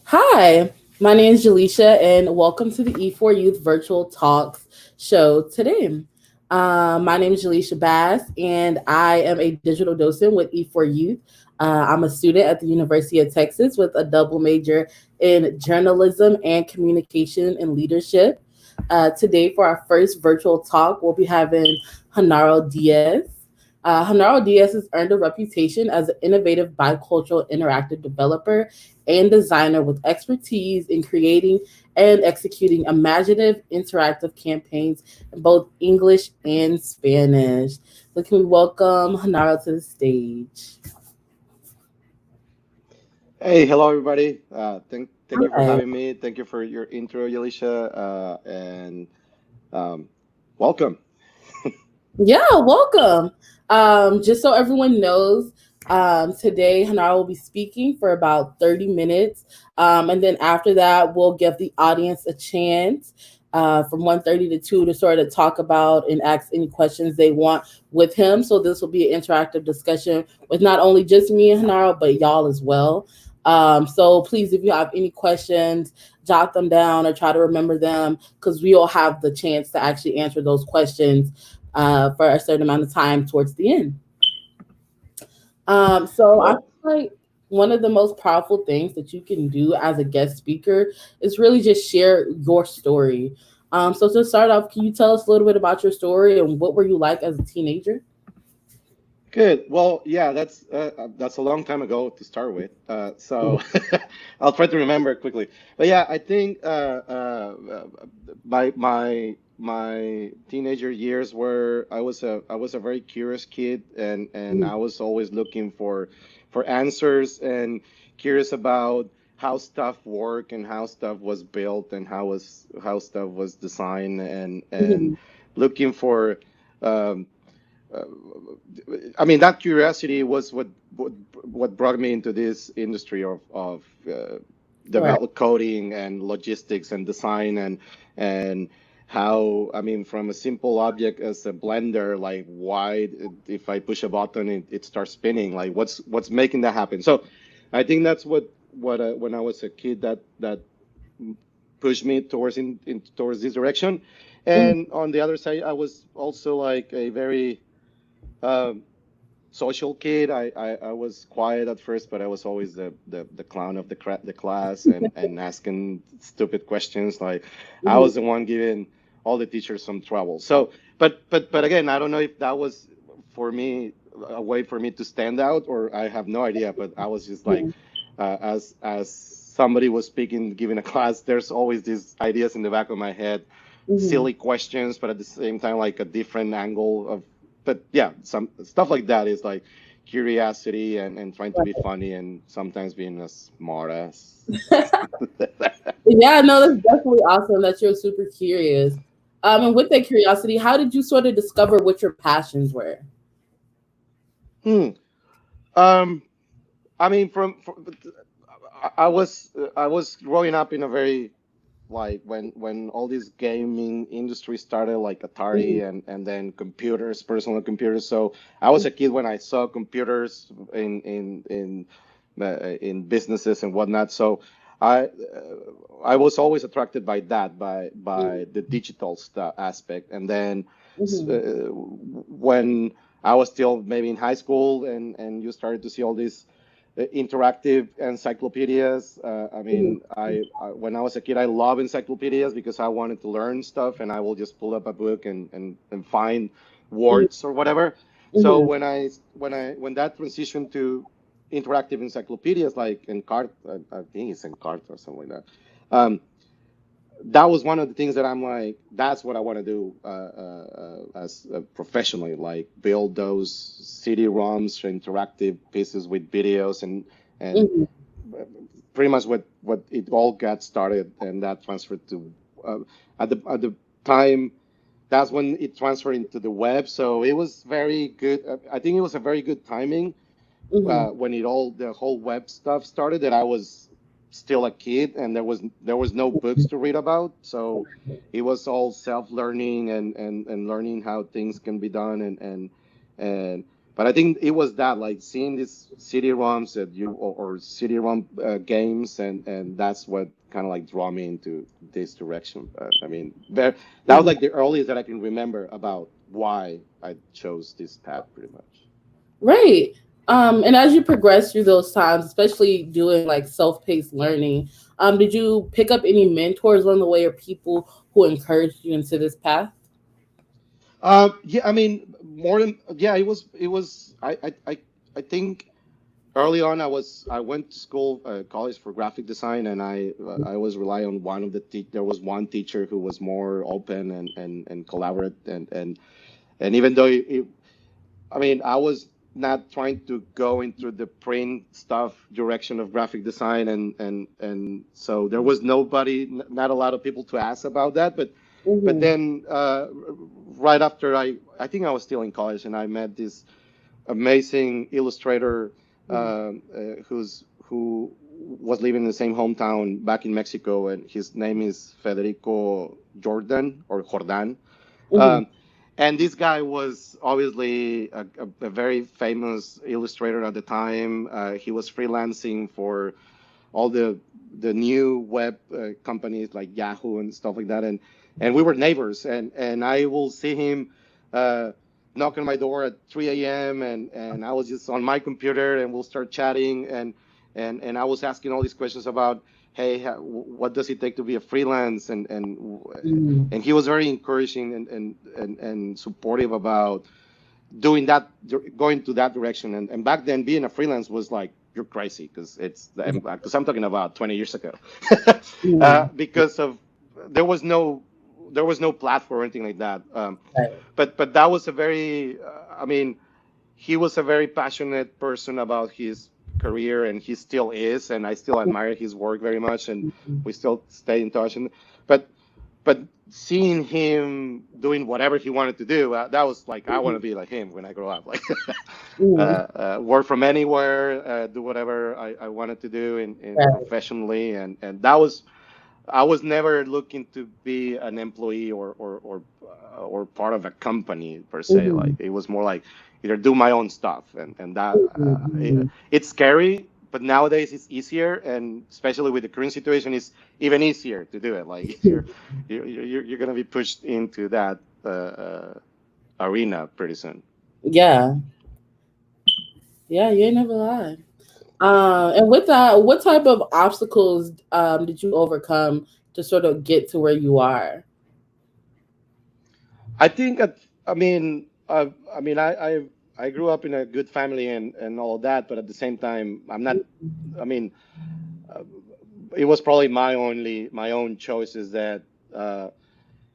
Hi, my name is Jaleisha, and welcome to the E4 Youth Virtual Talks show today. My name is Jaleisha Bass, and I am a digital docent with E4 Youth. I'm a student at the University of Texas with a double major in journalism and communication and leadership. Today, for our first virtual talk, we'll be having Jenaro Diaz. Jenaro Diaz has earned a reputation as an innovative bicultural interactive developer and designer with expertise in creating and executing imaginative interactive campaigns in both English and Spanish. So can we welcome Hanaro to the stage? Hey, hello everybody. Thank you for Hi. having me. Thank you for your intro, Yalisha, and um, welcome. Yeah, welcome. Just so everyone knows, today Hanara will be speaking for about 30 minutes. And then after that, we'll give the audience a chance from 1:30 to 2 to sort of talk about and ask any questions they want with him. So this will be an interactive discussion with not only just me and Hanara, but y'all as well. So please, if you have any questions, jot them down or try to remember them because we all have the chance to actually answer those questions for a certain amount of time towards the end. So I Well, feel like one of the most powerful things that you can do as a guest speaker is really just share your story. So to start off, can you tell us a little bit about your story and what were you like as a teenager? good. Well, yeah, that's a long time ago to start with. So I'll try to remember quickly. But yeah, I think my teenager years were I was a very curious kid, and I was always looking for answers and curious about how stuff worked and how stuff was built and how stuff was designed and Mhm. looking for um, uh, I mean, that curiosity was what brought me into this industry of Right. develop coding and logistics and design and how, I mean, from a simple object as a blender, like why if I push a button it starts spinning, like what's making that happen. So I think that's what when I was a kid that pushed me towards this direction. Mhm. And on the other side, I was also like a very um, social kid. I was quiet at first, but I was always the clown of the class and asking stupid questions. Like I Mhm. was the one giving all the teachers some trouble. So, but again, I don't know if that was for me a way for me to stand out, or I have no idea. But I was just like, Mhm. as somebody was speaking, giving a class, there's always these ideas in the back of my head, Mhm. silly questions, but at the same time like a different angle of. But yeah, some stuff like that is like curiosity and trying to be funny and sometimes being a smart ass. Yeah, no, that's definitely awesome that you're super curious. And with that curiosity, how did you sort of discover what your passions were? Hmm. Um, I mean, I was growing up in a very like when all this gaming industry started, like Mhm. Atari and then computers, personal computers. So I was a kid when I saw computers in businesses and whatnot. So I I was always attracted by that, by the digital stuff aspect. And then Mm-hmm. when I was still maybe in high school, and you started to see all these interactive encyclopedias. I Mm-hmm. mean, when I was a kid, I love encyclopedias because I wanted to learn stuff, and I will just pull up a book and find words or whatever. So Mm-hmm. when that transitioned to interactive encyclopedias like Encart, I think it's Encart or something like that. Um, that was one of the things that I'm like, that's what I want to do as professionally, like build those CD-ROMs, interactive pieces with videos, and Mm-hmm. pretty much what it all got started, and that transferred to uh, at the time. That's when it transferred into the web. So it was very good. I think it was a very good timing Mm-hmm. when the whole web stuff started, that I was still a kid, and there was no books to read about. So it was all self-learning, and learning how things can be done, and but I think it was that, like seeing these CD-ROMs that or CD-ROM games, and that's what kind of like draw me into this direction. I mean, that was Mm-hmm. like the earliest that I can remember about why I chose this path, pretty much. Right. And as you progress through those times, especially doing like self-paced learning, did you pick up any mentors along the way or people who encouraged you into this path? Yeah, I mean, more than yeah, it was. I think early on I went to school, college for graphic design, and I was relying on one of the there was one teacher who was more open and collaborate, and even though I mean, I was not trying to go into the print stuff direction of graphic design, and so there was nobody, not a lot of people to ask about that. But Mm-hmm. then right after I think I was still in college, and I met this amazing illustrator who was living in the same hometown back in Mexico, and his name is Federico Jordan. Mm-hmm. Um, and this guy was obviously a very famous illustrator at the time. He was freelancing for all the new web companies like Yahoo and stuff like that, and we were neighbors, and I will see him uh, knock on my door at 3 a.m. and I was just on my computer, and we'll start chatting, and I was asking all these questions about, hey, what does it take to be a freelance, Mm-hmm. and he was very encouraging and supportive about doing that, going to that direction. And back then, being a freelance was like, you're crazy, because I'm talking about 20 years ago. Mm-hmm. Because of there was no there was no platform or anything like that. Right. But that was a very I mean, he was a very passionate person about his career, and he still is, and I still admire his work very much, and we still stay in touch. And but but seeing him doing whatever he wanted to do, that was like, I want to be like him when I grow up, like Mm-hmm. work from anywhere, do whatever I wanted to do in Right. professionally, and that was, I was never looking to be an employee or part of a company per se. Mm-hmm. Like it was more like either do my own stuff, and that Mm-hmm. it's scary, but nowadays it's easier, and especially with the current situation, it's even easier to do it. Like you're gonna be pushed into that arena pretty soon. Yeah. Yeah, you ain't never lied. And with that, what type of obstacles did you overcome to sort of get to where you are? I think I mean I grew up in a good family and all of that, but at the same time I'm not. I mean, uh, it was probably my own choices that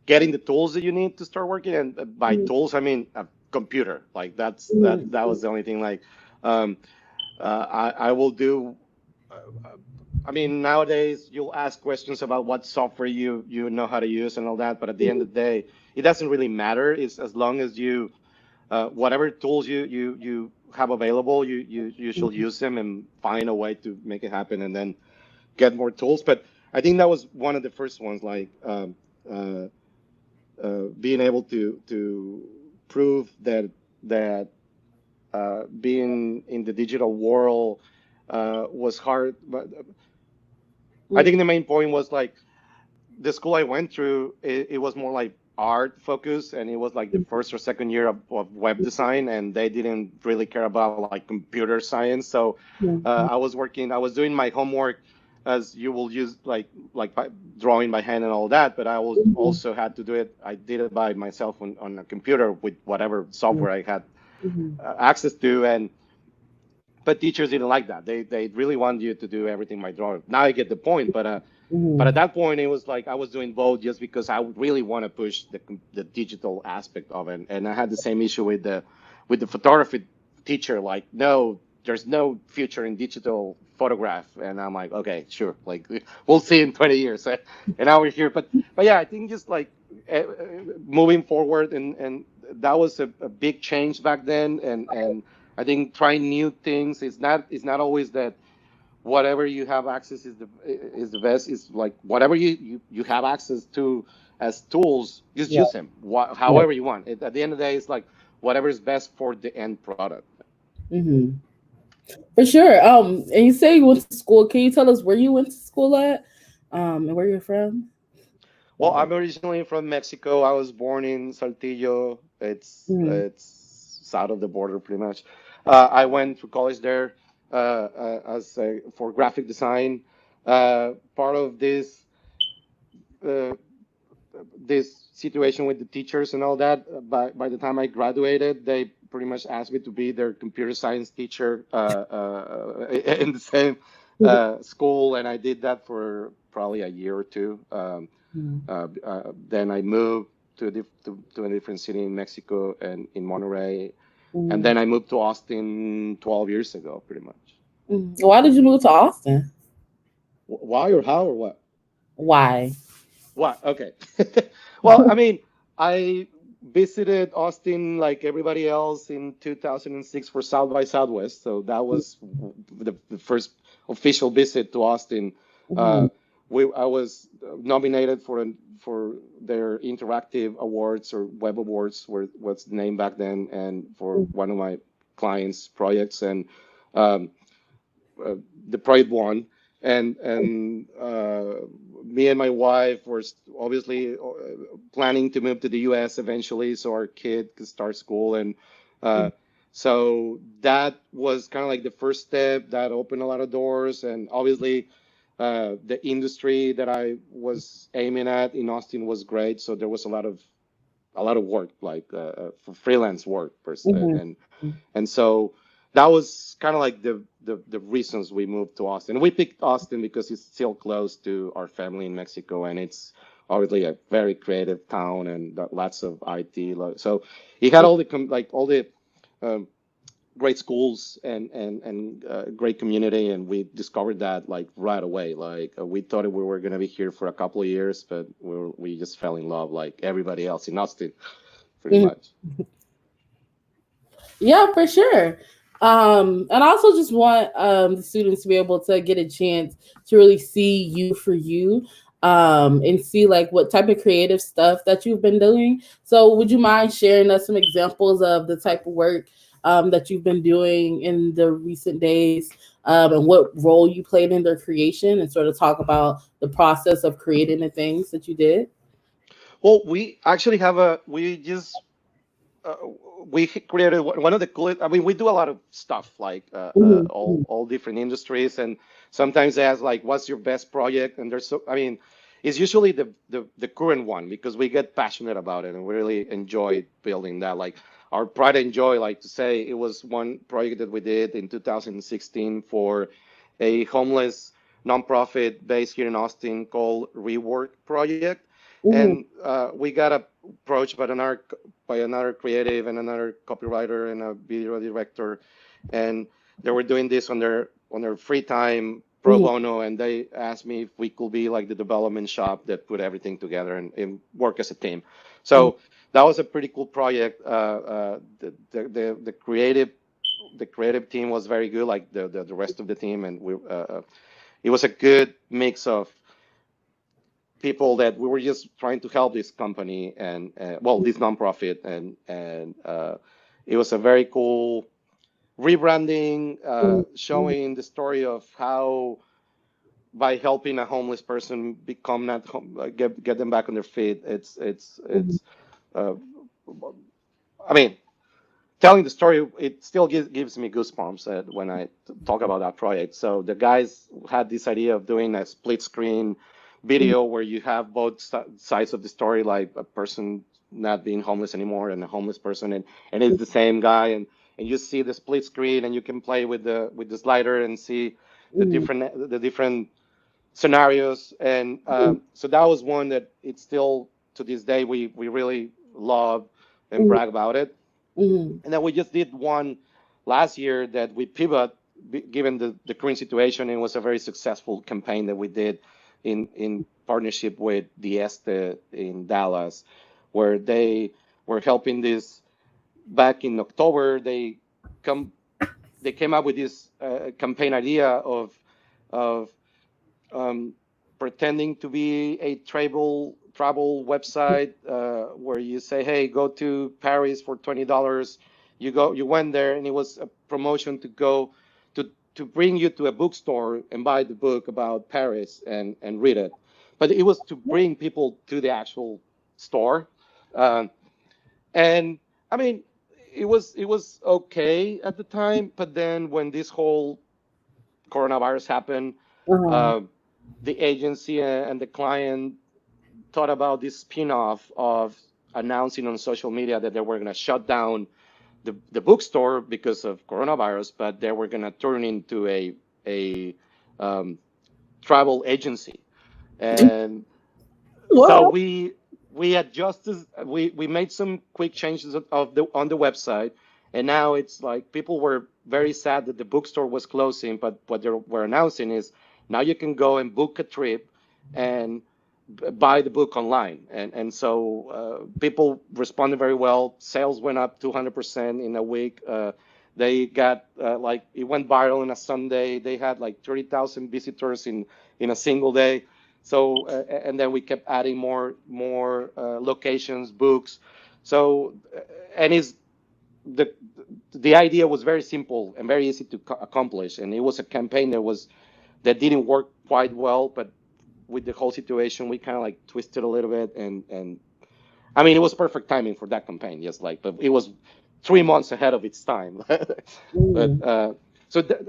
getting the tools that you need to start working, and by Mm-hmm. tools I mean a computer. Like that was the only thing. Like um, I will do. I mean, nowadays you'll ask questions about what software you know how to use and all that, but at the end of the day, it doesn't really matter. It's as long as you whatever tools you have available, you should use them and find a way to make it happen, and then get more tools. But I think that was one of the first ones, like uh, being able to prove that being in the digital world was hard, but I think the main point was like the school I went through, it was more like art focused, and it was like the first or second year of web design, and they didn't really care about like computer science. So I was doing my homework as you will use like by drawing by hand and all that, but I was also had to do it. I did it by myself on a computer with whatever software I had access to, and but teachers didn't like that. They really want you to do everything by drawing. Now I get the point, but at that point, it was like I was doing both just because I really want to push the digital aspect of it. And I had the same issue with the photography teacher. Like, no, there's no future in digital photograph. And I'm like, okay, sure. Like, we'll see in 20 years. And now we're here. But yeah, I think just like moving forward, and that was a big change back then. And I think trying new things is not always that whatever you have access is the best. Is like whatever you have access to as tools, just Yeah. use them Yeah. however you want. At the end of the day, it's like whatever is best for the end product. Hmm. For sure. And you say you went to school. Can you tell us where you went to school at? And where you're from? Well, I'm originally from Mexico. I was born in Saltillo. Mm-hmm. It's south of the border, pretty much. I went to college there for graphic design. Part of uh, this situation with the teachers and all that. By the time I graduated, they pretty much asked me to be their computer science teacher in the same school, and I did that for probably a year or two. Then I moved to a different city in Mexico and in Monterrey, and Mm-hmm. then I moved to Austin 12 years ago, pretty much. Why did you move to Austin? Why or how or what? Why? What? Okay. Well, I mean, I visited Austin like everybody else in 2006 for South by Southwest. So that was the first official visit to Austin. Mm-hmm. Uh, I was nominated for their interactive awards or web awards, what's the name back then, and for one of my clients' projects, and um, uh, the project won, and me and my wife were obviously planning to move to the U.S. eventually, so our kid could start school, and uh, so that was kind of like the first step that opened a lot of doors, and obviously. The industry that I was aiming at in Austin was great, so there was a lot of work, like for freelance work, Mm-hmm. and so that was kind of like the reasons we moved to Austin. We picked Austin because it's still close to our family in Mexico, and it's obviously a very creative town and lots of IT. So it had all the um, great schools and great community, and we discovered that like right away. Like we thought we were gonna be here for a couple of years, but we just fell in love like everybody else in Austin, pretty Mm-hmm. much. Yeah, for sure. And I also just want the students to be able to get a chance to really see you for you, and see like what type of creative stuff that you've been doing. So, would you mind sharing us some examples of the type of work that you've been doing in the recent days, and what role you played in their creation, and sort of talk about the process of creating the things that you did? Well, we actually have a we just uh, we created one of the coolest. I mean, we do a lot of stuff like Mm-hmm. all different industries, and sometimes they ask like, "What's your best project?" And there's so I mean, it's usually the current one because we get passionate about it and we really enjoy building that. Like our pride and joy, like to say, it was one project that we did in 2016 for a homeless nonprofit based here in Austin called Rework Project, Mm-hmm. and we got approached by another creative and another copywriter and a video director, and they were doing this on their free time pro Mm-hmm. bono, and they asked me if we could be like the development shop that put everything together and work as a team. So that was a pretty cool project. The creative team was very good, like the rest of the team, and it was a good mix of people that we were just trying to help this company and well, this nonprofit, and it was a very cool rebranding, Mm-hmm. showing the story of how by helping a homeless person become not get them back on their feet. It's uh, I mean, telling the story, it still gives me goosebumps when I talk about that project. So the guys had this idea of doing a split screen video where you have both sides of the story, like a person not being homeless anymore and a homeless person, and it's the same guy, and you see the split screen, and you can play with the slider and see the different scenarios. And so that was one that it's still to this day we really love and brag about it. And then we just did one last year that we pivot, given the current situation. It was a very successful campaign that we did in partnership with the Este in Dallas, where they were helping this back in October. Come they came up with this campaign idea of um, pretending to be a travel website where you say, "Hey, go to Paris for $20." You went there, and it was a promotion to go to bring you to a bookstore and buy the book about Paris and read it. But it was to bring people to the actual store, um, and I mean, it was okay at the time. But then when this whole coronavirus happened, Uh-huh. uh, the agency and the client thought about this spin-off of announcing on social media that they were going to shut down the bookstore because of coronavirus, but they were going to turn into a um, travel agency. And so Well, we adjusted, we made some quick changes of the on the website, and now it's like people were very sad that the bookstore was closing, but what they were announcing is now you can go and book a trip and buy the book online. And so people responded very well. Sales went up 200% in a week. They got like it went viral on a Sunday. They had like 30,000 visitors in a single day. So and then we kept adding more locations, books. So and it's the the idea was very simple and very easy to accomplish, and it was a campaign that didn't work quite well, but with the whole situation, we kind of like twisted a little bit, and I mean, it was perfect timing for that campaign. Yes, like, but it was 3 months ahead of its time. But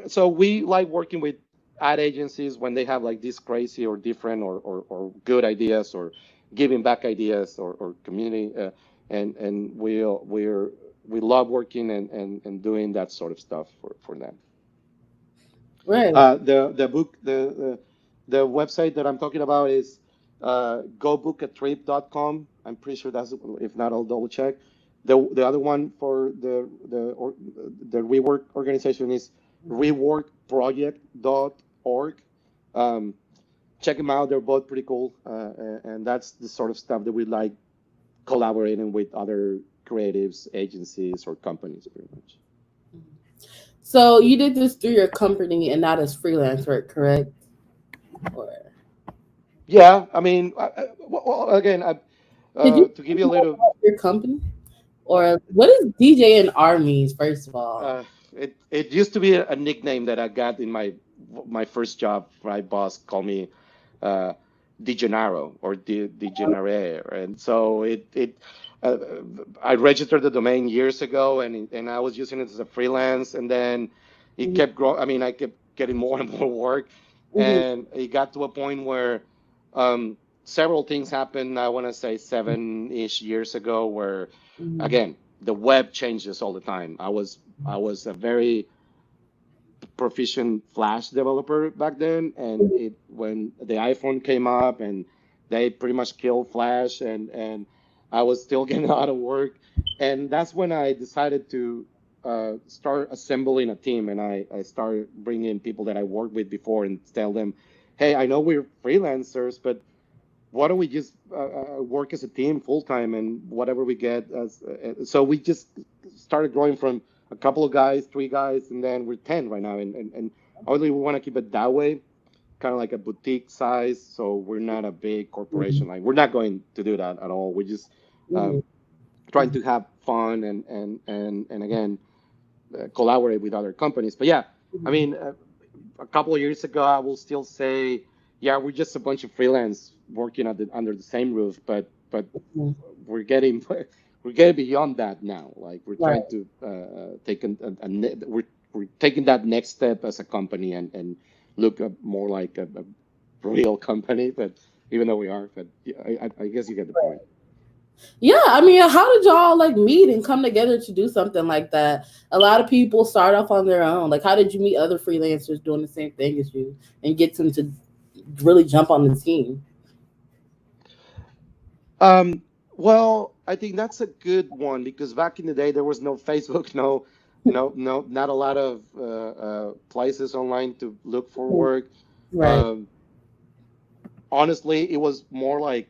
so we like working with ad agencies when they have like these crazy or different or good ideas or giving back ideas or community, and we love working and doing that sort of stuff for them. right. The book the website that I'm talking about is gobookatrip.com. I'm pretty sure that's, if not, I'll double check. The other one for the rework organization is reworkproject.org. Um, Check them out; they're both pretty cool, and that's the sort of stuff that we like collaborating with other creatives, agencies, or companies, pretty much. So you did this through your company and not as freelance work, correct? Or Yeah, I mean, well, again, could you to give tell you me a more little, about your company? uh, Or what does DJNR means, first of all? it used to be a nickname that I got in my first job. My boss called me uh, DJNaro or DJNR, and so uh, I registered the domain years ago, and I was using it as a freelance, and then it Mhm, kept growing. I mean, I kept getting more and more work, mhm, and it got to a point where several things happened. I want to say 7-ish years ago, where mhm, again the web changes all the time. I was a very proficient Flash developer back then, and mhm, it when the iPhone came up and they pretty much killed Flash, and I was still getting out of work, and that's when I decided to start assembling a team, and I started bringing people that I worked with before and tell them, hey, I know we're freelancers, but why don't we just work as a team full time and whatever we get as so we just started growing from a couple of guys, 3 guys, and then we're 10 right now, and obviously we want to keep it that way, kind of like a boutique size, so we're not a big mhm, corporation. Like, we're not going to do that at all. We're just mhm, trying to have fun and again collaborate with other companies. But yeah, I mhm, mean, a couple of years ago, I will still say yeah, we're just a bunch of freelance working under the same roof, but Mhm. we're getting we're getting beyond that now. Like we're Right. trying to take we're taking that next step as a company and look more like a real company. But even though we are, but yeah, I guess you get the point. Yeah, I mean, how did y'all like meet and come together to do something like that? A lot of people start off on their own. Like, how did you meet other freelancers doing the same thing as you and get them to really jump on the team? Um, well, I think that's a good one because back in the day there was no Facebook, not a lot of places online to look for work. Right. Um, Honestly, it was more like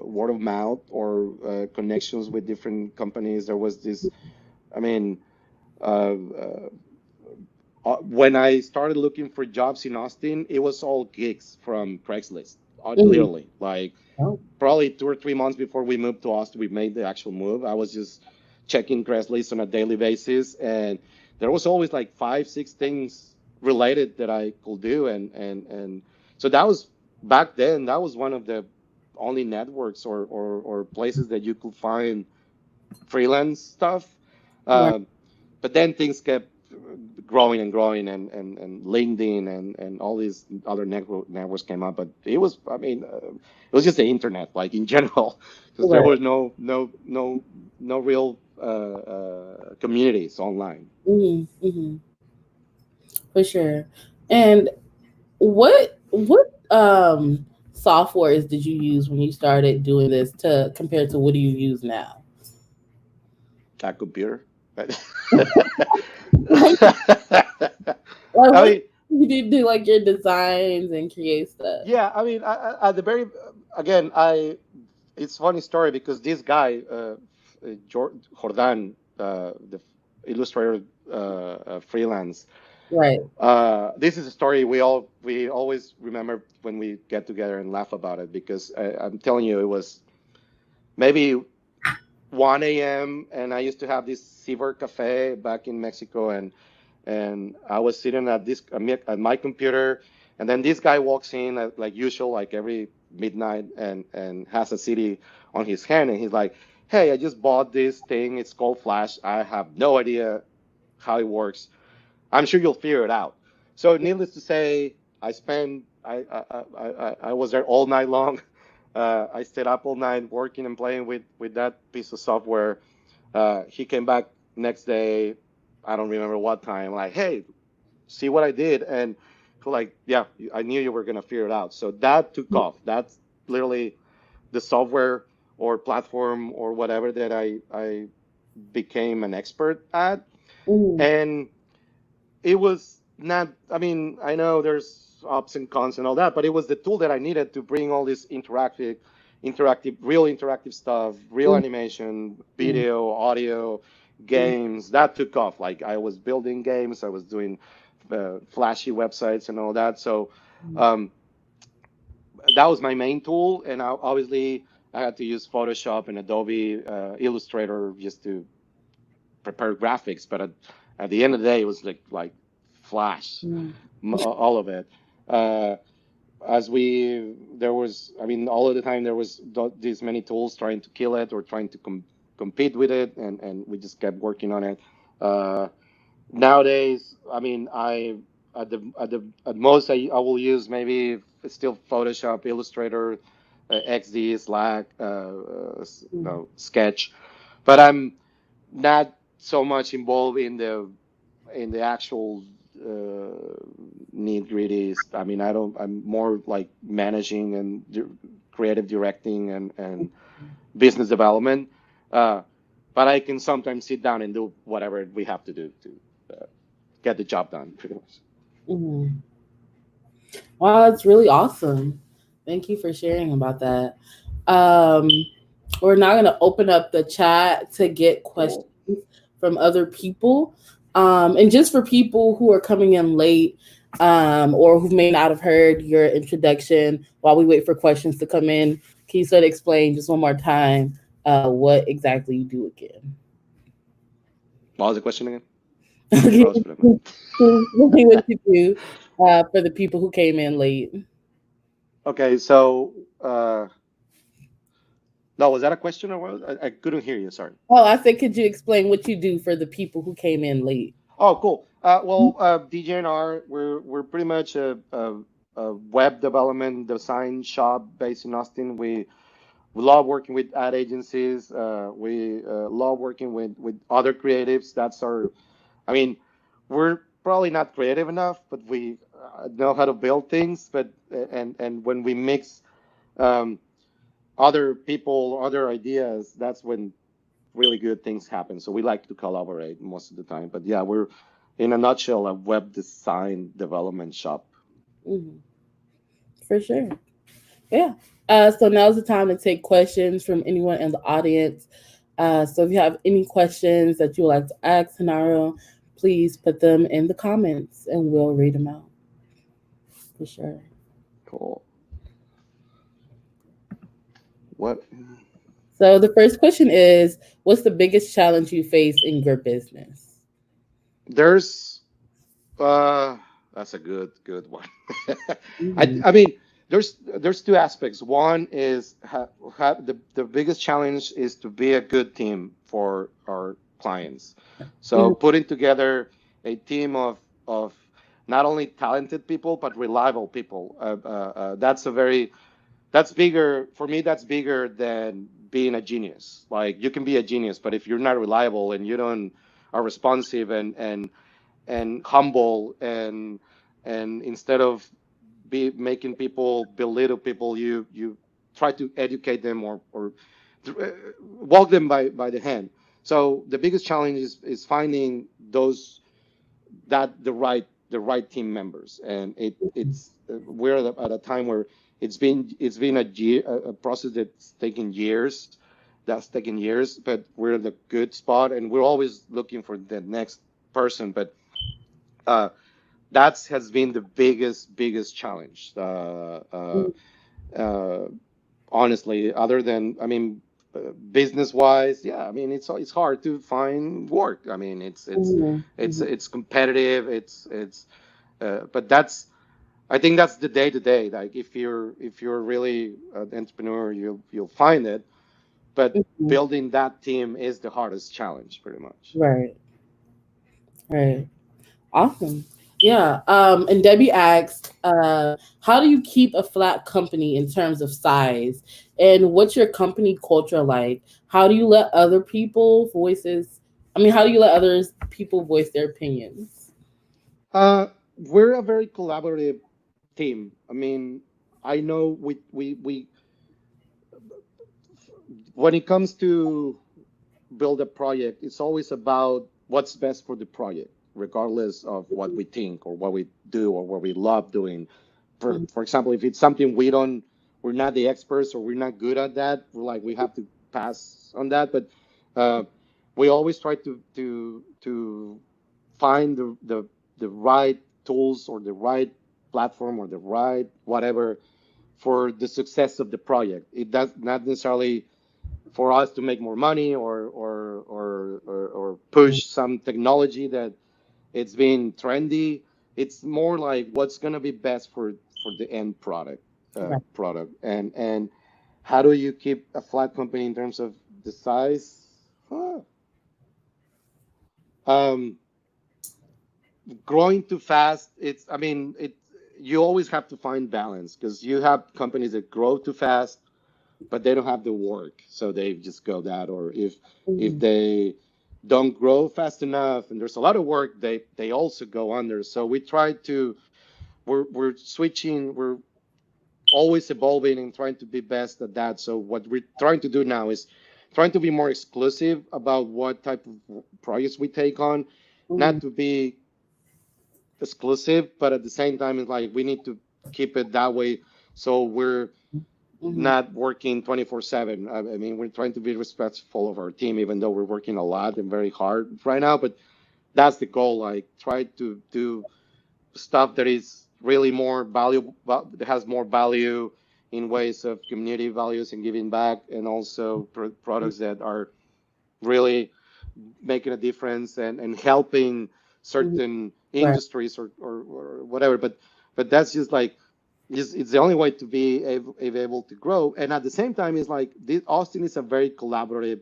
word of mouth or connections with different companies. There was this, I mean, uh, when I started looking for jobs in Austin, it was all gigs from Craigslist, Mhm. literally. Like Oh, probably 2 or 3 months before we moved to Austin, we made the actual move. I was just checking Craigslist on a daily basis, and there was always like five, six things related that I could do, and so that was back then. That was one of the only networks or places that you could find freelance stuff. right. Um, but then things kept growing and growing, and LinkedIn and all these other networks came up. But it was, I mean, it was just the internet, like in general, because there Right. was no real communities online. Hmm. For sure. And what softwares did you use when you started doing this to compared to what do you use now? A computer. Like, like I what mean, you did do like your designs and create stuff. yeah, I mean, at the very again, it's a funny story because this guy, Jordan, the illustrator freelance. Right. This is a story we always remember when we get together and laugh about it because I'm telling you, it was maybe 1 a.m. and I used to have this Ciber Cafe back in Mexico, and I was sitting at this at my computer, and then this guy walks in like usual, like every midnight, and has a CD on his hand, and he's like, "Hey, I just bought this thing. It's called Flash. I have no idea how it works. I'm sure you'll figure it out." So, needless to say, I was there all night long. I stayed up all night working and playing with that piece of software. He came back next day. I don't remember what time. Like, hey, see what I did, and like, yeah, I knew you were gonna figure it out. So that took off. That's literally the software or platform or whatever that I became an expert at, Mm-hmm. and it was not, I mean, I know there's ups and cons and all that, but it was the tool that I needed to bring all this real interactive stuff, real animation, video, audio, games. That took off. Like I was building games, I was doing flashy websites and all that. So um, that was my main tool, and obviously I had to use Photoshop and Adobe Illustrator just to prepare graphics. But at the end of the day, it was like Flash, all of it. Uh, as we there was, I mean, all of the time there was these many tools trying to kill it or trying to compete with it, and we just kept working on it. Uh, Nowadays, I mean, at most I will use maybe still Photoshop, Illustrator, XD, Slack, no, Sketch, but I'm not so much involved in the actual nitty gritties. I mean, I don't. I'm more like managing and creative directing and business development. Uh, but I can sometimes sit down and do whatever we have to do to get the job done, pretty much. Mm-hmm. Wow, that's really awesome. Thank you for sharing about that. Um, we're now going to open up the chat to get questions Cool. from other people. And just for people who are coming in late or who may not have heard your introduction while we wait for questions to come in, can you sort of explain just one more time what exactly you do again? What was the question again? I Okay. froze for a minute. What you do. for the people who came in late. Okay, so no, was that a question or what? I couldn't hear you. Sorry. Oh, I said, could you explain what you do for the people who came in late? Oh, cool. DJNR, we're pretty much a web development design shop based in Austin. We love working with ad agencies. We love working with other creatives. That's our. I mean, we're probably not creative enough, but we know how to build things. But and when we mix um, other people, other ideas, that's when really good things happen. So we like to collaborate most of the time. But yeah, we're in a nutshell a web design development shop. Hmm. For sure. Yeah. So now's the time to take questions from anyone in the audience. So if you have any questions that you would like to ask Hanaro, please put them in the comments and we'll read them out for sure. Cool. What? So the first question is, what's the biggest challenge you face in your business? There's that's a good one. Mhm. I mean, there's two aspects. One is the biggest challenge is to be a good team for our clients. So Mhm. putting together a team of not only talented people but reliable people. That's a very that's bigger for me. That's bigger than being a genius. Like you can be a genius, but if you're not reliable and you don't are responsive and humble and instead of be making people belittle people, you try to educate them or walk them by the hand. So the biggest challenge is finding those that the right team members, and we're at a time where it's been a process that's taken years, but we're in a good spot, and we're always looking for the next person. But uh, that has been the biggest challenge. Uh, Honestly, other than business wise, yeah, it's hard to find work. Mhm. Mhm. It's competitive. But that's I think that's the day to day. Like if you're really an entrepreneur, you'll find it. But Mhm. building that team is the hardest challenge, pretty much. Right. Right. Awesome. Yeah. And Debbie asked, how do you keep a flat company in terms of size? And what's your company culture like? How do you let other people voices how do you let others people voice their opinions? We're a very collaborative team. I know we when it comes to build a project, it's always about what's best for the project, regardless of what we think or what we do or what we love doing. For example, if it's something we're not the experts or we're not good at that, we have to pass on that. But uh, we always try to find the right tools or the right platform or the right whatever for the success of the project. It does not necessarily for us to make more money or push some technology that it's been trendy. It's more like what's going to be best for the end Right. product. And how do you keep a flat company in terms of the size? Huh. Um, Growing too fast, you always have to find balance because you have companies that grow too fast but they don't have the work, so they just go that. Or if Mhm. they don't grow fast enough and there's a lot of work, they also go under. So we're switching, we're always evolving and trying to be best at that. So what we're trying to do now is trying to be more exclusive about what type of projects we take on, Mhm. not to be exclusive, but at the same time, it's like we need to keep it that way. So we're Mhm. not working 24/7. We're trying to be respectful of our team, even though we're working a lot and very hard right now. But that's the goal. Like, try to do stuff that is really more valuable, that has more value in ways of community values and giving back, and also products that are really making a difference and helping certain Right. industries or whatever. But that's just like it's the only way to be able to grow. And at the same time, it's like Austin is a very collaborative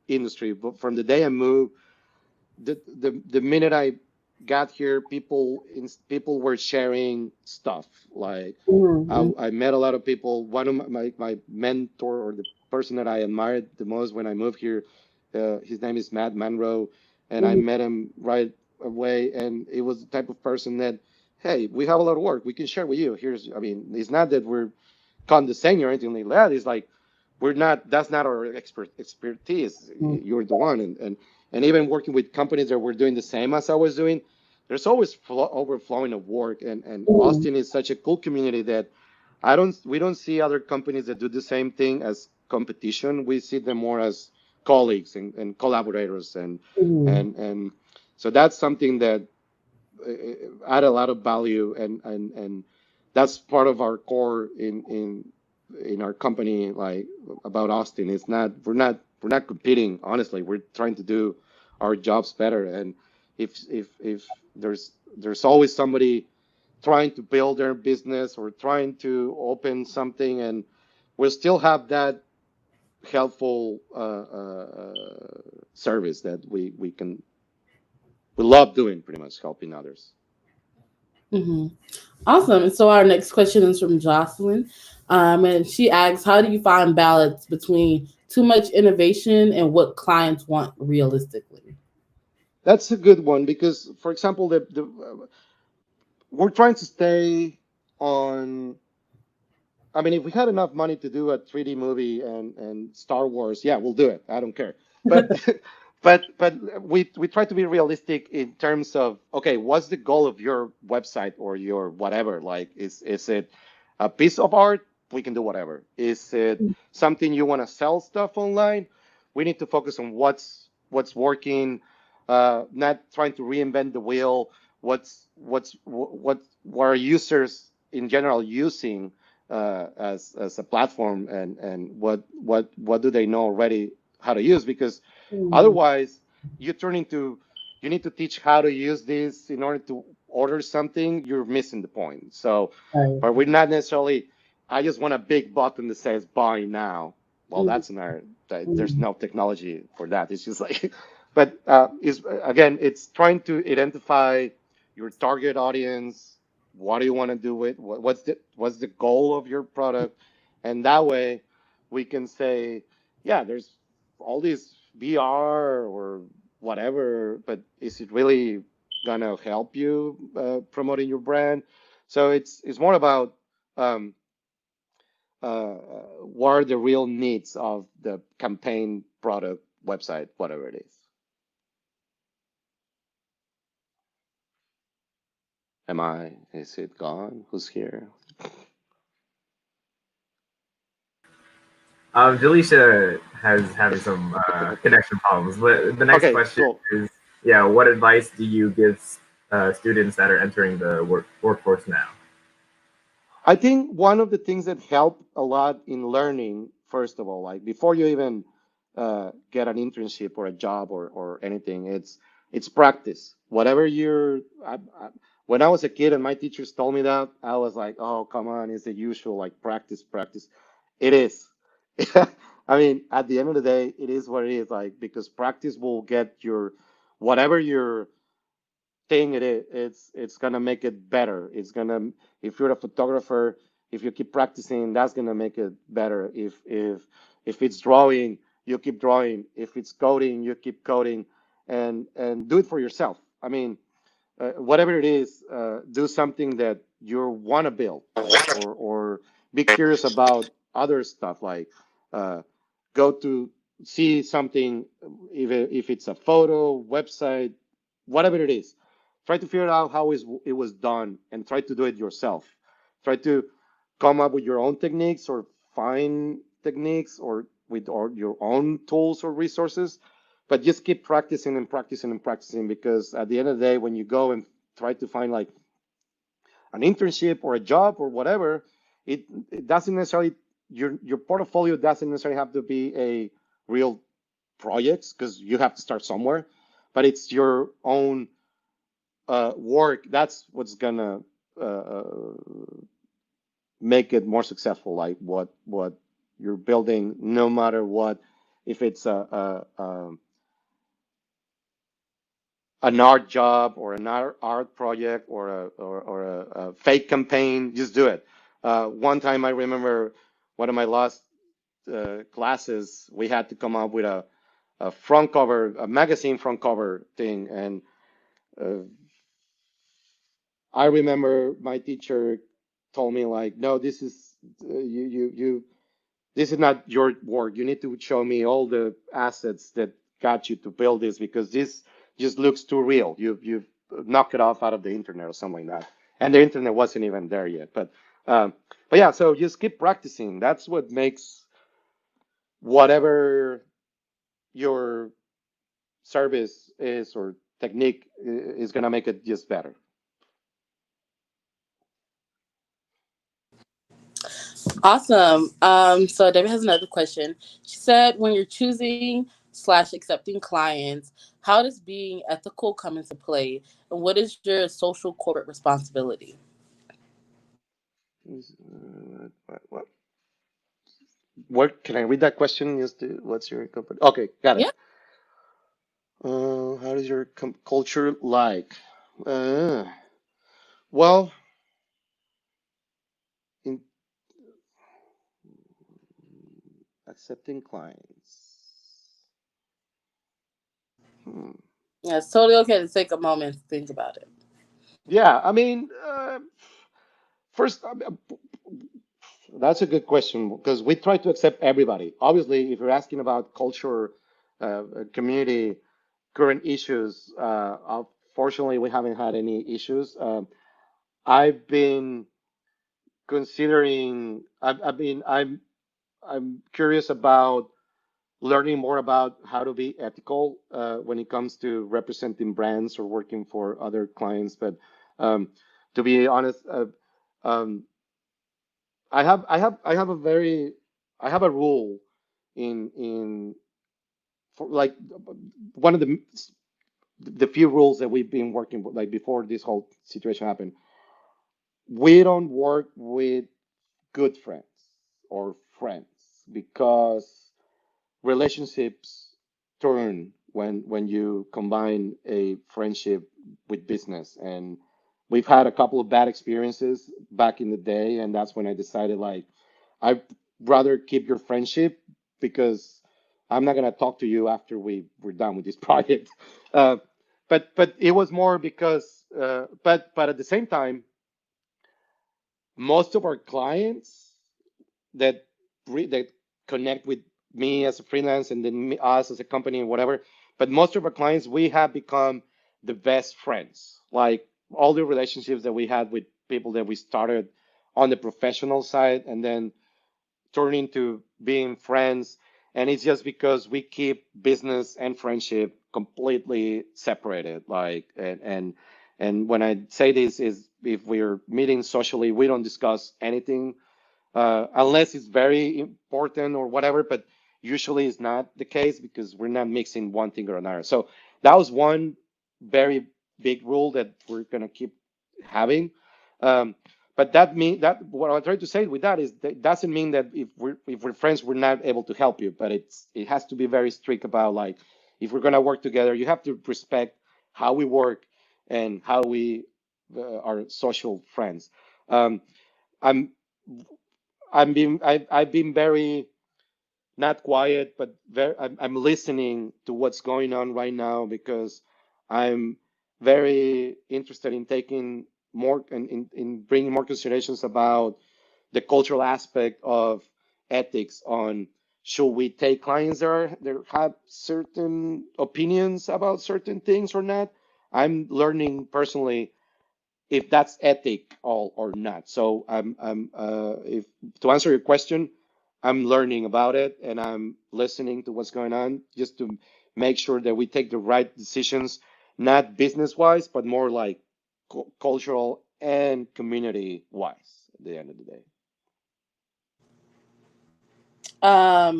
industry. But from the day I moved, the minute I got here, people were sharing stuff. Like Mm-hmm. I met a lot of people. One of my mentor, or the person that I admired the most when I moved here, his name is Matt Monroe, and I Mm-hmm. met him right away. And it was the type of person that, hey, we have a lot of work. We can share with you. I mean, it's not that we're condescending or anything like that. It's like we're not. That's not our expertise. You're the one, and even working with companies that were doing the same as I was doing, there's always overflowing of work. And Mm-hmm. Austin is such a cool community that we don't see other companies that do the same thing as competition. We see them more as colleagues and collaborators, Mm-hmm. and so that's something that add a lot of value, and that's part of our core in our company, like about Austin. It's not we're not competing. Honestly, we're trying to do our jobs better. And if there's always somebody trying to build their business or trying to open something, and we still have that helpful service that we love doing, pretty much helping others. Mm-hmm. Awesome. And so our next question is from Jocelyn. And she asks, how do you find balance between too much innovation and what clients want realistically? That's a good one because, for example, we're trying to stay on. I mean, if we had enough money to do a 3D movie and Star Wars, yeah, we'll do it. I don't care. But but we try to be realistic in terms of, okay, what's the goal of your website or your whatever? Like, is it a piece of art? We can do whatever. Is it something you want to sell stuff online? We need to focus on what's working, not trying to reinvent the wheel. What are users in general using as a platform, and what do they know already how to use? Because Mm-hmm. otherwise you turn into you need to teach how to use this in order to order something. You're missing the point. So, Right. but we're not necessarily, I just want a big button that says buy now. Well, that's another, there's Mm-hmm. no technology for that. It's just like but is again, it's trying to identify your target audience. What do you want to do with what's the goal of your product? And that way we can say, yeah, there's all these VR or whatever, but is it really gonna help you promoting your brand? So it's more about um, what are the real needs of the campaign, product, website, whatever it is. Am I? Is it gone? Who's here? Jaleisha has having some connection problems. But the next Okay, question cool. is, yeah, what advice do you give students that are entering the workforce now? I think one of the things that help a lot in learning, first of all, like before you even get an internship or a job or anything, it's practice. Whatever when I was a kid and my teachers told me that, I was like, oh, come on, it's the usual, like practice, practice. It is. I mean, at the end of the day, it is what it is, like, because practice will get whatever your thing it is, it's gonna make it better. It's gonna, if you're a photographer, if you keep practicing, that's gonna make it better. If it's drawing, you keep drawing. If it's coding, you keep coding, and do it for yourself. I mean, whatever it is, do something that you want to build, or be curious about other stuff, like uh, go to see something, if it's a photo website, whatever it is, try to figure out how it was done and try to do it yourself. Try to come up with your own techniques, or find techniques, or your own tools or resources, but just keep practicing and practicing and practicing, because at the end of the day, when you go and try to find like an internship or a job or whatever, it doesn't necessarily, your portfolio doesn't necessarily have to be a real projects, because you have to start somewhere, but it's your own work, that's what's gonna uh, make it more successful. Like what you're building, no matter what, if it's an art job or an art project or a fake campaign, just do it. One time I remember one of my last classes, we had to come up with a front cover, a magazine front cover thing, and uh, I remember my teacher told me like, no, this is you this is not your work. You need to show me all the assets that got you to build this because this just looks too real. You've knocked it off out of the internet or something like that. And the internet wasn't even there yet. Um, but yeah, so just keep practicing. That's what makes whatever your service is or technique is gonna make it just better. Awesome. So David has another question. She said, when you're choosing slash accepting clients, how does being ethical come into play, and what is your social corporate responsibility? What can I read that question? Just what's your company? Okay, got it. Yeah. How does your culture like? Uh, well, in accepting clients. Hmm. Yeah, it's totally okay to take a moment to think about it. Yeah, I mean, first, that's a good question because we try to accept everybody. Obviously, if you're asking about culture, community, current issues, fortunately, we haven't had any issues. I've been considering. I'm curious about learning more about how to be ethical when it comes to representing brands or working for other clients. But um, to be honest, um, I have a very I have a rule in for like one of the few rules that we've been working with, like before this whole situation happened. We don't work with good friends or friends because relationships turn when you combine a friendship with business, and we've had a couple of bad experiences back in the day, and that's when I decided like I'd rather keep your friendship because I'm not gonna talk to you after we're done with this project. uh, but it was more because but at the same time, most of our clients that that connect with me as a freelance and then us as a company and whatever. But most of our clients, we have become the best friends. Like all the relationships that we had with people that we started on the professional side and then turn into being friends. And it's just because we keep business and friendship completely separated. Like and when I say this is if we're meeting socially, we don't discuss anything unless it's very important or whatever, but usually it's not the case because we're not mixing one thing or another. So that was one very big rule that we're gonna keep having. Um, but that mean that what I'm trying to say with that is that doesn't mean that if we're friends we're not able to help you, but it has to be very strict about like if we're gonna work together, you have to respect how we work and how we are social friends. Um, I'm I've been very not quiet, but I'm listening to what's going on right now because I'm very interested in taking more in bringing more considerations about the cultural aspect of ethics on should we take clients that have certain opinions about certain things or not. I'm learning personally if that's ethic or not. So if to answer your question, I'm learning about it and I'm listening to what's going on just to make sure that we take the right decisions, not business wise, but more like cultural and community wise at the end of the day.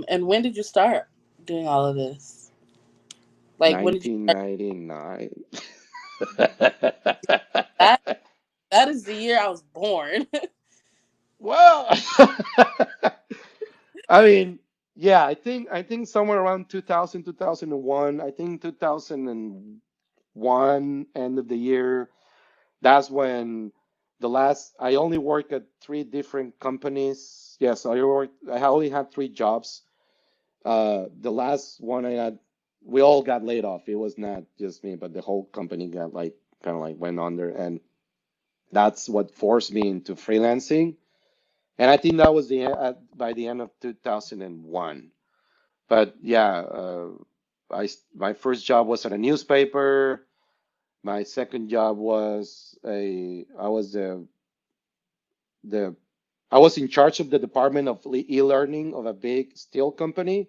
And when did you start doing all of this? Like, when did you start? 1999. That that is the year I was born. Well, I mean, yeah, I think somewhere around 2000, 2001. I think 2001 end of the year. That's when the last. I only worked at three different companies. Yes, I only had three jobs. The last one I had, we all got laid off. It was not just me, but the whole company got like kind of like went under, and that's what forced me into freelancing. And I think that was by the end of 2001. But yeah, my first job was at a newspaper. My second job was I was the I was in charge of the department of e-learning of a big steel company.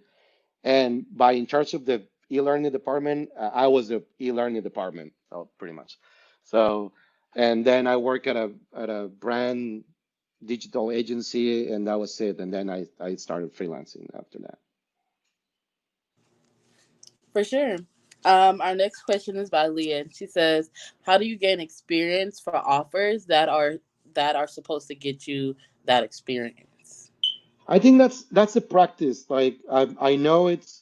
And by in charge of the e-learning department, I was the e-learning department, pretty much. So, and then I work at a brand digital agency, and that was it. And then I started freelancing after that. For sure. Our next question is by Leah. She says, "How do you gain experience for offers that are supposed to get you that experience?" I think that's a practice. Like I know it's.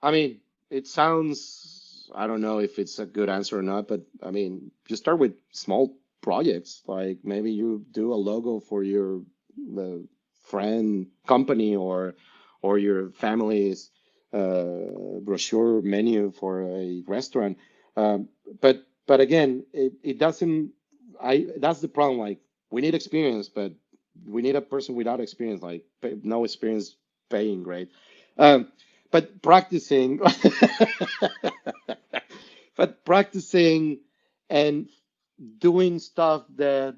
I mean, it sounds, I don't know if it's a good answer or not, but I mean, you start with small projects. Like maybe you do a logo for your friend company or your family's brochure menu for a restaurant. But again, it doesn't. That's the problem. Like we need experience, but we need a person without experience, like no experience paying, right? Um, but practicing, but practicing and doing stuff that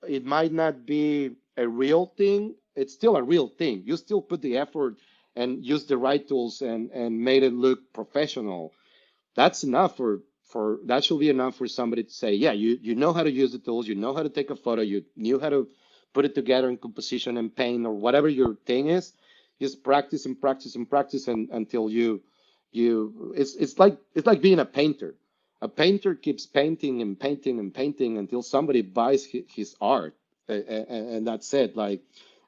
it might not be a real thing, it's still a real thing. You still put the effort and use the right tools and made it look professional. That's enough for that should be enough for somebody to say, yeah, you know how to use the tools, you know how to take a photo, you knew how to put it together in composition and paint or whatever your thing is. Just practice and practice and practice and until it's like being a painter. A painter keeps painting and painting and painting until somebody buys his art, and that's it. Like,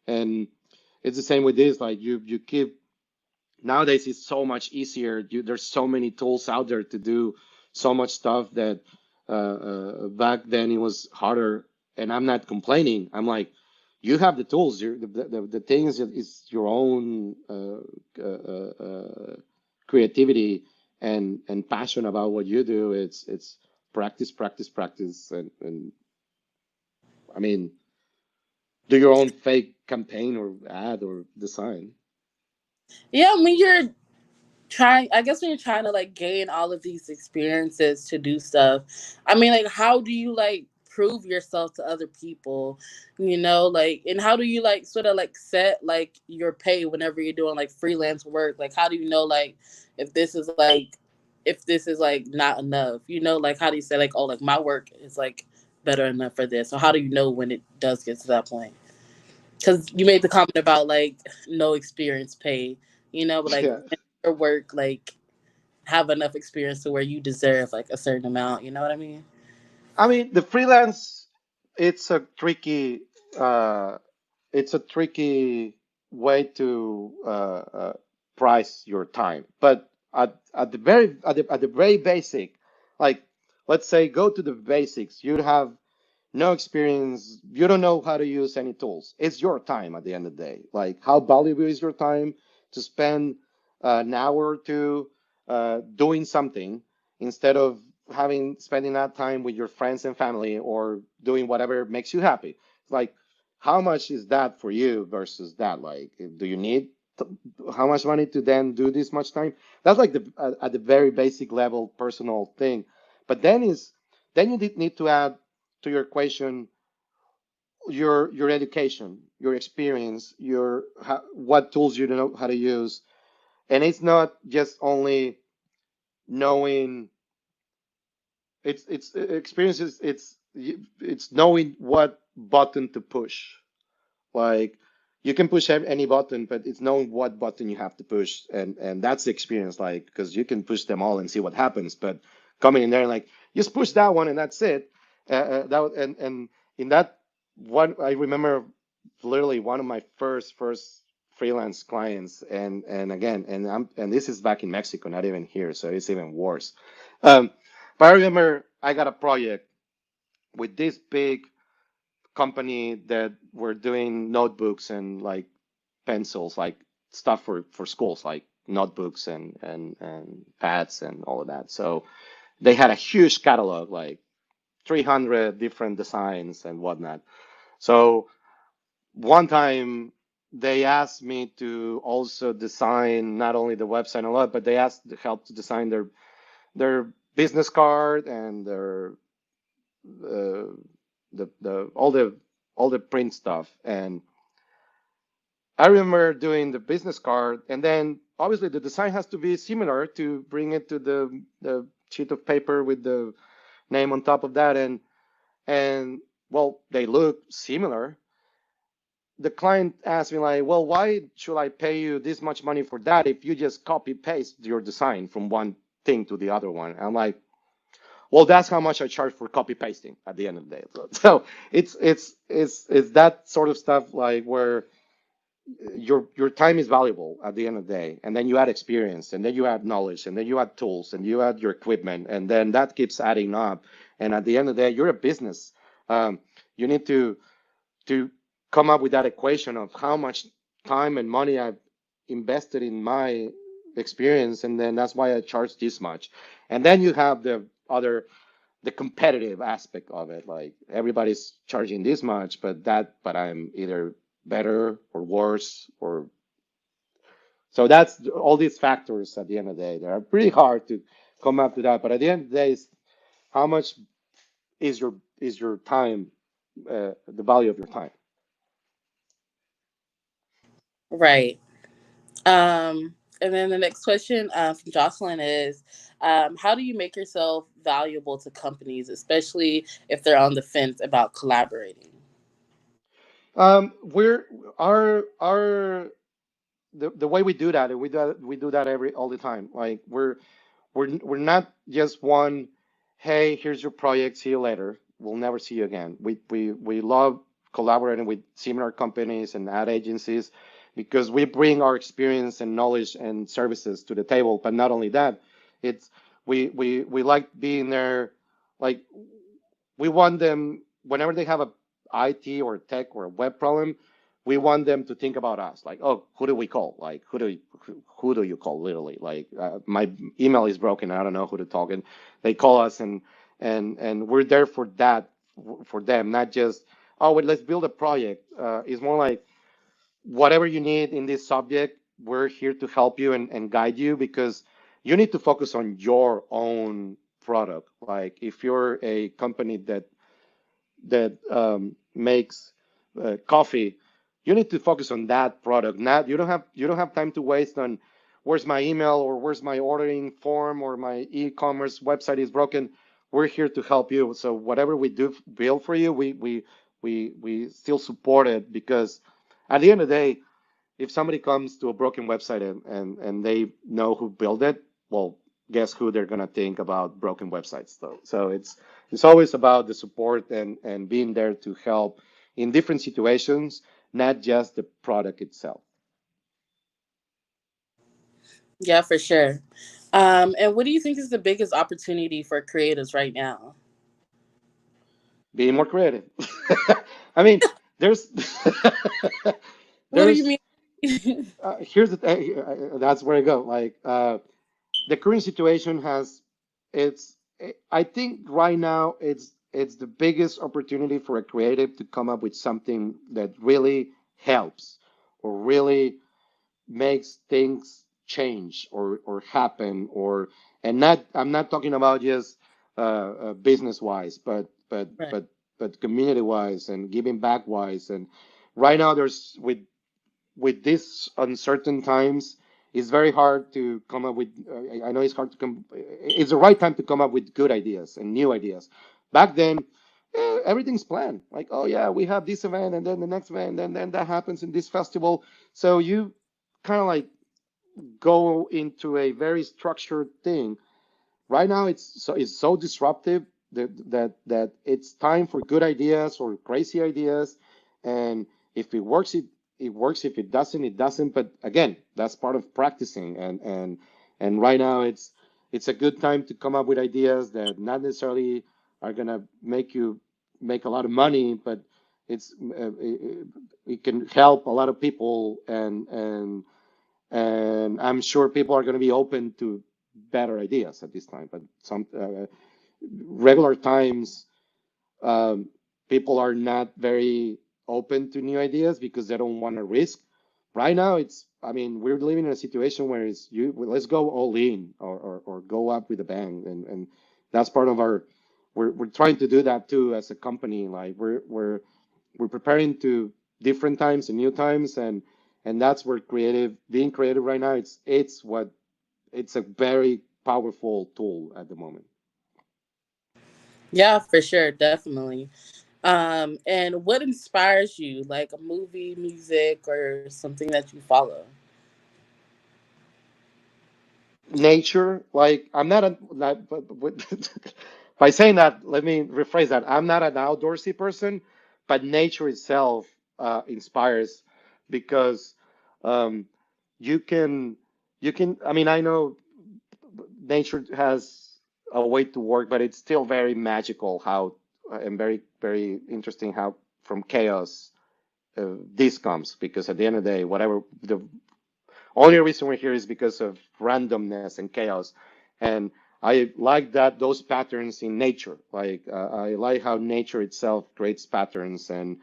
and it's the same with this. Like you keep nowadays it's so much easier. There's so many tools out there to do so much stuff that back then it was harder. And I'm not complaining. I'm like, you have the tools. The thing is your own creativity and passion about what you do. It's practice, practice, practice, and I mean, do your own fake campaign or ad or design. Yeah, when you're trying, I guess when you're trying to like gain all of these experiences to do stuff, I mean, like, how do you like prove yourself to other people, like, and how do you like sort of like set like your pay whenever you're doing like freelance work? Like, how do you know like if this is like if this is like not enough, like how do you say like, oh, like my work is like better enough for this? So how do you know when it does get to that point? Because you made the comment about like no experience pay, but like Yeah. when your work like have enough experience to where you deserve like a certain amount. You know what I mean? I mean, the freelance, it's a tricky, uh, it's a tricky way to price your time. But at the very basic, like let's say go to the basics. You have no experience. You don't know how to use any tools. It's your time at the end of the day. Like how valuable is your time to spend an hour or two doing something instead of having spending that time with your friends and family or doing whatever makes you happy. Like how much is that for you versus that? Like do you need how much money to then do this much time? That's like at the very basic level personal thing. But then you need to add to your equation your education, your experience, what tools you know how to use, and it's not just only knowing. It's experiences. It's knowing what button to push. Like you can push any button, but it's knowing what button you have to push, and that's the experience. Like because you can push them all and see what happens, but coming in there like just push that one and that's it. And in that one, I remember literally one of my first freelance clients, and again, and this is back in Mexico, not even here, so it's even worse. Um, but I remember I got a project with this big company that were doing notebooks and like pencils, like stuff for schools, like notebooks and pads and all of that. So they had a huge catalog, like 300 different designs and whatnot. So one time they asked me to also design not only the website a lot, but they asked to help to design their business card and their uh, the all the print stuff. And I remember doing the business card, and then obviously the design has to be similar to bring it to the sheet of paper with the name on top of that, and well, they look similar. The client asked me like, well, why should I pay you this much money for that if you just copy paste your design from one thing to the other one? I'm like, well, that's how much I charge for copy pasting at the end of the day. So it's that sort of stuff like where your time is valuable at the end of the day, and then you add experience, and then you add knowledge, and then you add tools, and you add your equipment, and then that keeps adding up. And at the end of the day, you're a business. You need to come up with that equation of how much time and money I've invested in my experience, and then that's why I charge this much. And then you have the competitive aspect of it, like everybody's charging this much, but I'm either better or worse, or so that's all these factors at the end of the day. They are pretty hard to come up to that, but at the end of the day, is how much is your time, the value of your time. Right. And then the next question from Jocelyn is, how do you make yourself valuable to companies, especially if they're on the fence about collaborating? We're our the way we do that, and we do that every all the time. Like we're not just one, hey, here's your project, see you later. We'll never see you again. We love collaborating with similar companies and ad agencies because we bring our experience and knowledge and services to the table. But not only that, it's we like being there. Like we want them whenever they have a IT or tech or a web problem, we want them to think about us. Like, oh, who do we call? Like, who do you call? Literally, like my email is broken. I don't know who to talk. And they call us, and we're there for that for them, not just oh, wait, let's build a project. It's more like whatever you need in this subject, we're here to help you and guide you because you need to focus on your own product. Like if you're a company that makes coffee, you need to focus on that product. Not you don't have time to waste on where's my email or where's my ordering form or my e-commerce website is broken. We're here to help you. So whatever we do build for you, we still support it because at the end of the day, if somebody comes to a broken website and they know who built it, well, guess who they're gonna think about broken websites though. So it's always about the support and being there to help in different situations, not just the product itself. Yeah, for sure. And what do you think is the biggest opportunity for creatives right now? Being more creative. I mean, there's What do you there's mean? here's the that's where I go. Like the current situation has it's I think right now it's the biggest opportunity for a creative to come up with something that really helps or really makes things change or happen or and not I'm not talking about just business wise Right. but community wise and giving back wise. And right now there's with these uncertain times, it's very hard to come up with. I know it's hard to come. It's the right time to come up with good ideas and new ideas. Back then, everything's planned. Like, oh yeah, we have this event, and then the next event, and then that happens in this festival. So you kind of like go into a very structured thing. right now it's so disruptive that it's time for good ideas or crazy ideas, and if it works, it works. If it doesn't, it doesn't. But again, that's part of practicing, and right now it's a good time to come up with ideas that not necessarily are gonna make you make a lot of money, but it can help a lot of people, and I'm sure people are going to be open to better ideas at this time. But some regular times, um, people are not very open to new ideas because they don't want to risk. Right now, I mean, we're living in a situation where let's go all in, or go up with a bang, and that's part of we're trying to do that too as a company. Like we're preparing to different times and new times, and that's where being creative right now, it's a very powerful tool at the moment. Yeah, for sure, definitely. And what inspires you, like a movie, music, or something that you follow? Nature, like I'm not a not, by saying that, let me rephrase that. I'm not an outdoorsy person, but nature itself inspires, because um, you can I mean, I know nature has a way to work, but it's still very magical how and very interesting how from chaos this comes, because at the end of the day, whatever the only reason we're here is because of randomness and chaos. And I like that those patterns in nature. Like I like how nature itself creates patterns, and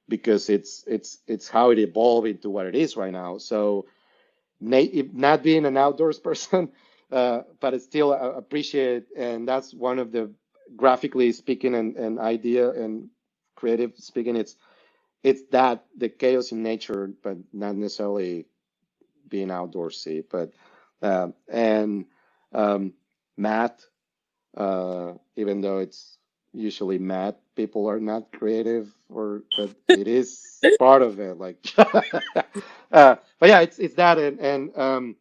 because it's how it evolved into what it is right now. So not being an outdoors person, but it's still appreciate, and that's one of the graphically speaking and idea and creative speaking. It's that the chaos in nature, but not necessarily being outdoorsy. But and math, even though it's usually math, people are not creative, or but it is part of it. Like, but yeah, it's that, and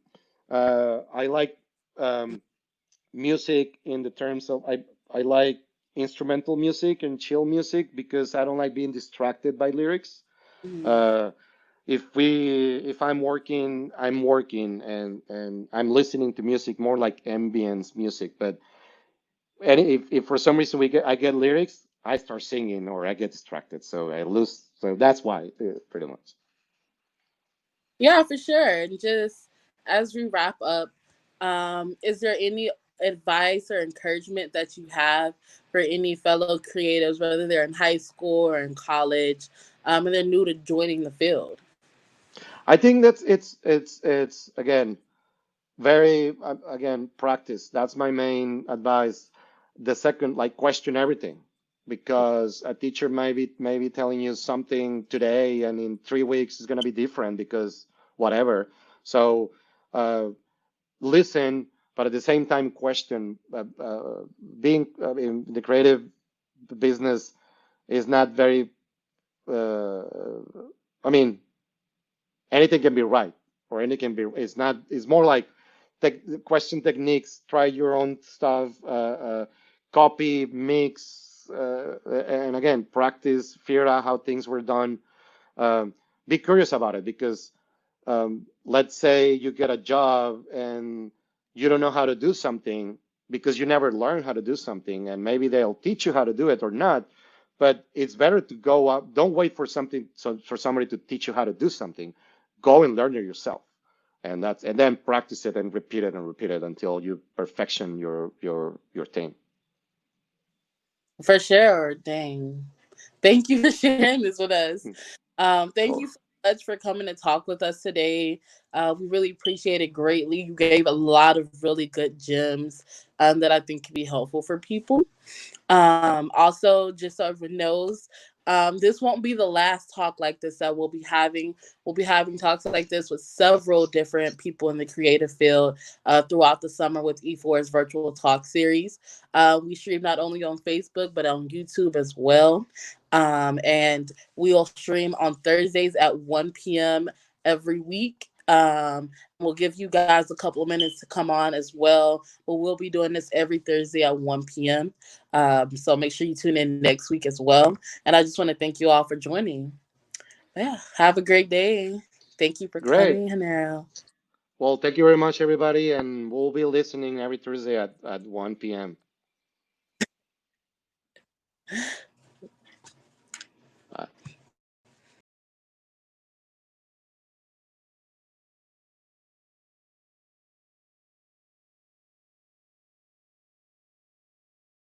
I like um, music in the terms of I like instrumental music and chill music because I don't like being distracted by lyrics. Mhm. Uh, if I'm working, and I'm listening to music more like ambience music. But and if for some reason I get lyrics, I start singing or I get distracted, so I lose. So that's why, pretty much. Yeah, for sure. And just as we wrap up, is there any advice or encouragement that you have for any fellow creatives, whether they're in high school or in college, and they're new to joining the field? I think that's it's again very again practice. That's my main advice. The second, like, question everything, because a teacher may be telling you something today, and in 3 weeks it's going to be different because whatever. So uh, listen, but at the same time question. Being in the creative business is not very. Uh, I mean, anything can be right, or anything can be. It's not. It's more like question techniques. Try your own stuff. Copy, mix, and again practice. Figure out how things were done. Be curious about it, because let's say you get a job and you don't know how to do something because you never learned how to do something, and maybe they'll teach you how to do it or not. But it's better to go up. Don't wait for something, so for somebody to teach you how to do something. Go and learn it yourself, and then practice it and repeat it until you perfection your thing. For sure. Dang. Thank you for sharing this with us. Thank you Cool. so much for coming to talk with us today. We really appreciate it greatly. You gave a lot of really good gems that I think can be helpful for people. Also, just so everyone knows, this won't be the last talk like this that we'll be having. We'll be having talks like this with several different people in the creative field throughout the summer with E4's virtual talk series. We stream not only on Facebook but on YouTube as well. And we'll stream on Thursdays at 1 p.m. every week. We'll give you guys a couple of minutes to come on as well. But we'll be doing this every Thursday at 1 p.m. So make sure you tune in next week as well. And I just want to thank you all for joining. Yeah, have a great day. Thank you for Great. coming, Janero. Well, thank you very much, everybody, and we'll be listening every Thursday at 1 p.m.